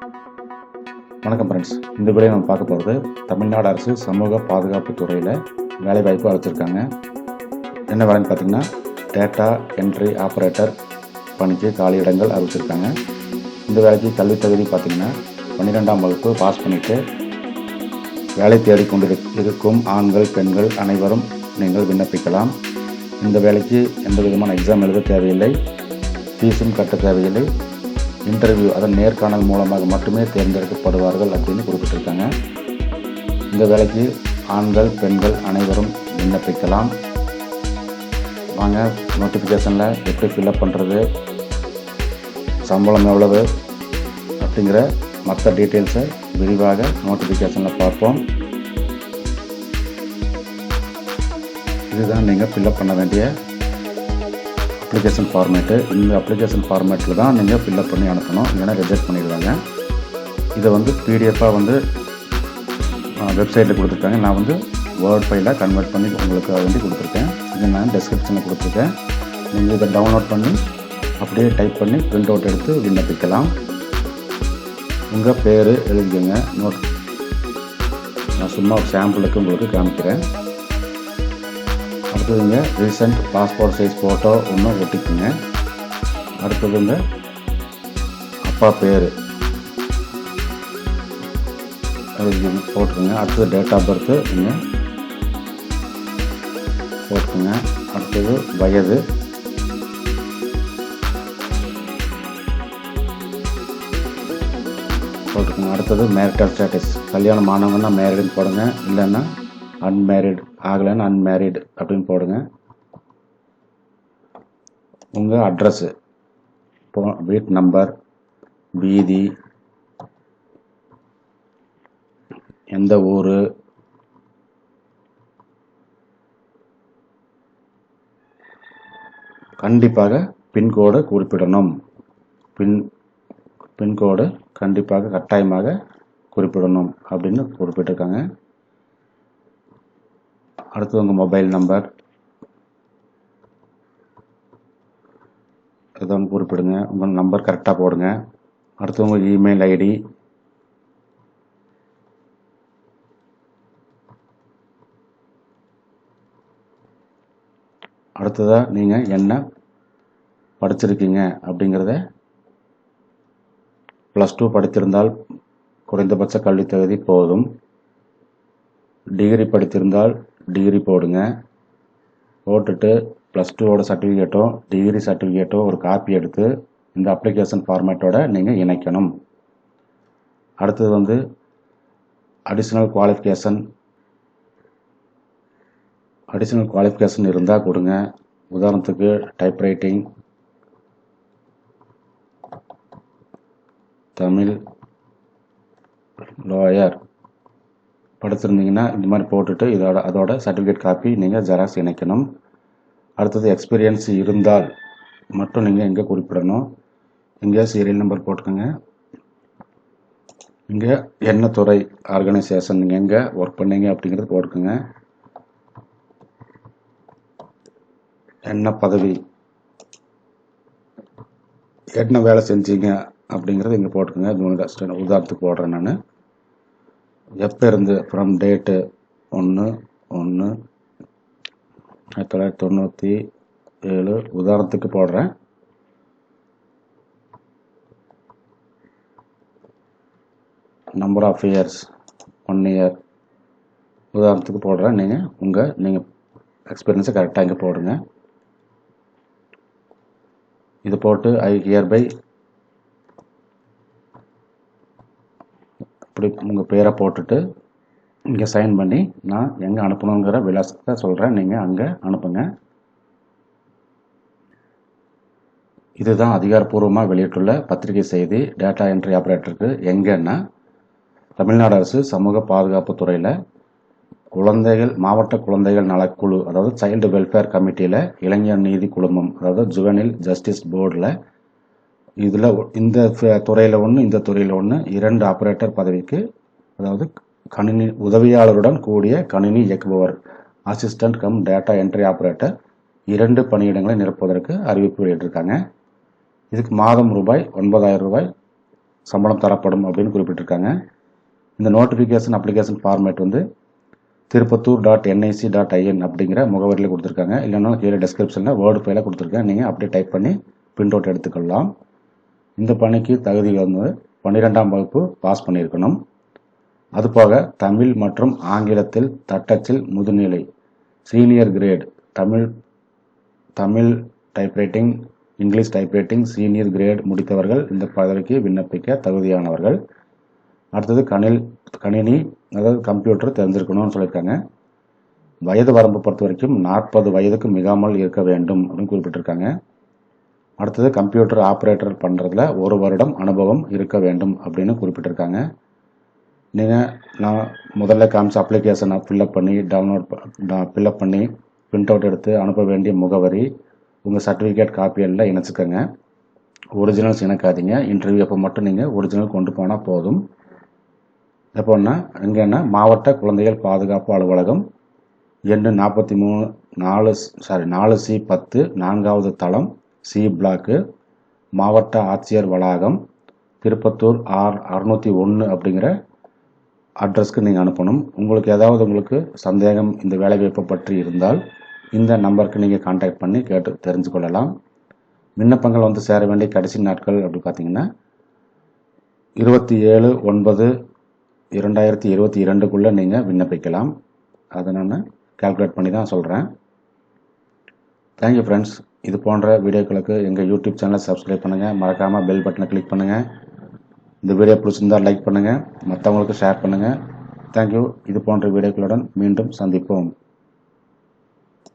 வணக்கம் ஃப்ரெண்ட்ஸ். இந்த வீடியோ நம்ம பார்க்க போகிறது தமிழ்நாடு அரசு சமூக பாதுகாப்பு துறையில் வேலைவாய்ப்பு அழைச்சிருக்காங்க. என்ன வேலைன்னு பார்த்தீங்கன்னா டேட்டா என்ட்ரி ஆப்ரேட்டர் பணிக்கு காலி இடங்கள் அறிவிச்சிருக்காங்க. இந்த வேலைக்கு கல்வி தகுதி பார்த்தீங்கன்னா 12ஆம் வகுப்பு பாஸ் பண்ணிவிட்டு வேலை தேடிக்கொண்டு இருக்கும் ஆண்கள் பெண்கள் அனைவரும் நீங்கள் விண்ணப்பிக்கலாம். இந்த வேலைக்கு எந்த விதமான எக்ஸாம் எழுத தேவையில்லை, ஃபீஸும் கட்ட தேவையில்லை. இன்டர்வியூ அதன் நேர்காணல் மூலமாக மட்டுமே தேர்ந்தெடுக்கப்படுவார்கள் அப்படின்னு குறிப்பிட்டிருக்காங்க. இந்த வேலைக்கு ஆண்கள் பெண்கள் அனைவரும் விண்ணப்பிக்கலாம். வாங்க நோட்டிஃபிகேஷனில் எப்படி ஃபில்அப் பண்ணுறது, சம்பளம் எவ்வளவு அப்படிங்கிற மற்ற டீட்டெயில்ஸை விரிவாக நோட்டிஃபிகேஷனில் பார்ப்போம். இதுதான் நீங்கள் ஃபில்அப் பண்ண வேண்டிய அப்ளிகேஷன் ஃபார்மேட்டு. இந்த அப்ளிகேஷன் ஃபார்மேட்டில் தான் நீங்கள் ஃபில்அப் பண்ணி அனுப்பணும், இல்லைனா ரிஜெக்ட் பண்ணிடுவாங்க. இதை பிடிஎஃபாக வெப்சைட்டில் கொடுத்துருக்காங்க. நான் வேர்ட் ஃபைலாக கன்வெர்ட் பண்ணி உங்களுக்கு வேண்டி கொடுத்துருக்கேன். இதை நான் டெஸ்கிரிப்ஷனில் கொடுத்துருக்கேன். நீங்கள் இதை டவுன்லோட் பண்ணி அப்படியே டைப் பண்ணி பிரிண்ட் அவுட் எடுத்து விண்ணப்பிக்கலாம். உங்கள் பேர் எழுதிக்கங்க. நான் சும்மா ஒரு சாம்பிளுக்கு உங்களுக்கு காமிக்கிறேன். அடுத்ததுங்க ரீசன்ட் பாஸ்போர்ட் சைஸ் ஃபோட்டோ ஒன்று ஒட்டிக்குங்க. அடுத்ததுங்க அப்பா பேர் போட்டுக்குங்க. அடுத்தது டேட் ஆஃப் பர்த்து நீங்கள் போட்டுக்குங்க. அடுத்தது வயது, போட்டுக்குங்க. அடுத்தது மேரிட்டல் ஸ்டேட்டஸ், கல்யாணம் ஆனவங்கன்னா மேரிடுன்னு போடுங்க, இல்லைன்னா அன்மேரிட் ஆகலைன்னு அன்மேரிட் அப்படின்னு போடுங்க. உங்கள் அட்ரஸ்ஸு, வீட்டு நம்பர், வீதி, எந்த ஊர், கண்டிப்பாக பின்கோடு குறிப்பிடணும். பின்கோடு கண்டிப்பாக கட்டாயமாக குறிப்பிடணும் அப்படின்னு குறிப்பிட்டிருக்காங்க. அடுத்து உங்கள் மொபைல் நம்பர் ஏதோ ஒன்று குறிப்பிடுங்க. உங்கள் நம்பர் கரெக்டாக போடுங்க. அடுத்து உங்கள் இமெயில் ஐடி, அடுத்ததாக நீங்கள் என்ன படிச்சிருக்கீங்க அப்படிங்கிறத +2 படித்திருந்தால் குறைந்தபட்ச கல்வி தகுதி போதும். டிகிரி படித்திருந்தால் டிகிரி போடுங்க. போட்டுட்டு +2வோட சர்டிஃபிகேட்டோ டிகிரி சர்டிஃபிகேட்டோ ஒரு காப்பி எடுத்து இந்த அப்ளிகேஷன் ஃபார்மேட்டோட நீங்கள் இணைக்கணும். அடுத்தது அடிஷ்னல் குவாலிஃபிகேஷன் இருந்தால் கொடுங்க. உதாரணத்துக்கு டைப்ரைட்டிங், தமிழ், லோயர் படிச்சிருந்தீங்கன்னா இந்த மாதிரி போட்டுட்டு அதோட சர்டிஃபிகேட் காப்பி நீங்கள் ஜெராக்ஸ் இணைக்கணும். அடுத்தது எக்ஸ்பீரியன்ஸ் இருந்தால் மட்டும் நீங்கள் இங்கே குறிப்பிடணும். இங்கே சீரியல் நம்பர் போட்டுக்கோங்க. இங்கே என்ன துறை, ஆர்கனைசேஷன், நீங்கள் எங்கே ஒர்க் பண்ணீங்க அப்படிங்கிறது போட்டுக்கோங்க. என்ன பதவி, என்ன வேலை செஞ்சீங்க அப்படிங்கிறது இங்கே போட்டுக்கோங்க. உதாரணத்துக்கு போடுறேன் நான். எப்போ இருந்து, ஃப்ரம் டேட்டு 1/1/1997 உதாரணத்துக்கு போடுறேன். நம்பர் ஆஃப் இயர்ஸ் 1 இயர் உதாரணத்துக்கு போடுறேன். நீங்கள் எக்ஸ்பீரியன்ஸை கரெக்டாக இங்கே போடுங்க. இது போட்டு ஐ ஹியர்பை இப்படி உங்கள் பேரை போட்டுட்டு இங்கே சைன் பண்ணி நான் எங்கே அனுப்பணுங்கிற விலாசத்தை சொல்கிறேன், நீங்கள் அங்கே அனுப்புங்க. இதுதான் அதிகாரப்பூர்வமாக வெளியிட்டுள்ள பத்திரிகை செய்தி. டேட்டா என்ட்ரி ஆப்ரேட்டருக்கு எங்கன்னா தமிழ்நாடு அரசு சமூக பாதுகாப்பு துறையில் மாவட்ட குழந்தைகள் நலக்குழு, அதாவது சைல்டு வெல்ஃபேர் கமிட்டியில் இளைஞர் நீதி குழுமம், அதாவது ஜுவனில் ஜஸ்டிஸ் போர்டில் இதில் இந்த துறையில் ஒன்று, இந்த துறையில் ஒன்று, 2 ஆப்ரேட்டர் பதவிக்கு, அதாவது கணினி உதவியாளருடன் கூடிய கணினி இயக்குபவர், assistant cum data entry operator 2 பணியிடங்களை நிரப்புவதற்கு அறிவிப்பு வெளியிட்டிருக்காங்க. இதுக்கு மாதம் ரூபாய் 9,000 சம்பளம் தரப்படும் அப்படின்னு குறிப்பிட்டிருக்காங்க. இந்த நோட்டிஃபிகேஷன் அப்ளிகேஷன் ஃபார்மேட் வந்து திருப்பத்தூர்.nic.in அப்படிங்கிற முகவரியில் கொடுத்துருக்காங்க. இல்லைன்னா கீழே டிஸ்கிரிப்ஷனில் வேர்டு ஃபைலாக கொடுத்துருக்கேன். நீங்கள் அப்படியே டைப் பண்ணி பிரிண்ட் அவுட் எடுத்துக்கொள்ளலாம். இந்த பணிக்கு தகுதி வந்து 12ஆம் வகுப்பு பாஸ் பண்ணியிருக்கணும். அதுபோக தமிழ் மற்றும் ஆங்கிலத்தில் தட்டச்சில் முதுநிலை senior grade Tamil typewriting, English typewriting senior grade முடித்தவர்கள் இந்த பதவிக்கு விண்ணப்பிக்க தகுதியானவர்கள். அடுத்தது கணினி அதாவது கம்ப்யூட்டர் தெரிஞ்சிருக்கணும்னு சொல்லியிருக்காங்க. வயது வரம்பு பொறுத்த வரைக்கும் 40 வயதுக்கு மிகாமல் இருக்க வேண்டும் அப்படின்னு குறிப்பிட்டிருக்காங்க. அடுத்தது கம்ப்யூட்டர் ஆப்ரேட்டர் பண்ணுறதுல 1 வருடம் அனுபவம் இருக்க வேண்டும் அப்படின்னு குறிப்பிட்டிருக்காங்க. நான் முதல்ல காமிச்ச அப்ளிகேஷனை ஃபில்அப் பண்ணி ஃபில்அப் பண்ணி பிரிண்ட் அவுட் எடுத்து அனுப்ப வேண்டிய முகவரி உங்கள் சர்டிஃபிகேட் காப்பி எல்லாம் இணைச்சிக்கோங்க. ஒரிஜினல்ஸ் இணைக்காதீங்க. இன்டர்வியூ அப்போ மட்டும் நீங்கள் ஒரிஜினல் கொண்டு போனால் போதும். எப்போன்னா எங்கன்னா மாவட்ட குழந்தைகள் பாதுகாப்பு அலுவலகம் எண் 4C10 4வது தளம் சி பிளாக்கு, மாவட்ட ஆட்சியர் வளாகம், திருப்பத்தூர் 601 அப்படிங்கிற அட்ரஸ்க்கு நீங்கள் அனுப்பணும். உங்களுக்கு சந்தேகம் இந்த வேலைவாய்ப்பை பற்றி இருந்தால் இந்த நம்பருக்கு நீங்கள் கான்டாக்ட் பண்ணி கேட்டு தெரிஞ்சு கொள்ளலாம். விண்ணப்பங்கள் வந்து சேர வேண்டிய கடைசி நாட்கள் அப்படி பார்த்தீங்கன்னா 27/9/2022 நீங்கள் விண்ணப்பிக்கலாம். அதை நான் கால்குலேட் பண்ணி தான் சொல்கிறேன். Thank you friends. இது போன்ற வீடியோக்களுக்கு எங்கள் யூடியூப் சேனலை சப்ஸ்கிரைப் பண்ணுங்கள். மறக்காமல் பெல் பட்டனை கிளிக் பண்ணுங்கள். இந்த வீடியோ பிடிச்சிருந்தால் லைக் பண்ணுங்கள், மற்றவங்களுக்கு ஷேர் பண்ணுங்கள். தேங்க்யூ. இது போன்ற வீடியோக்களுடன் மீண்டும் சந்திப்போம்.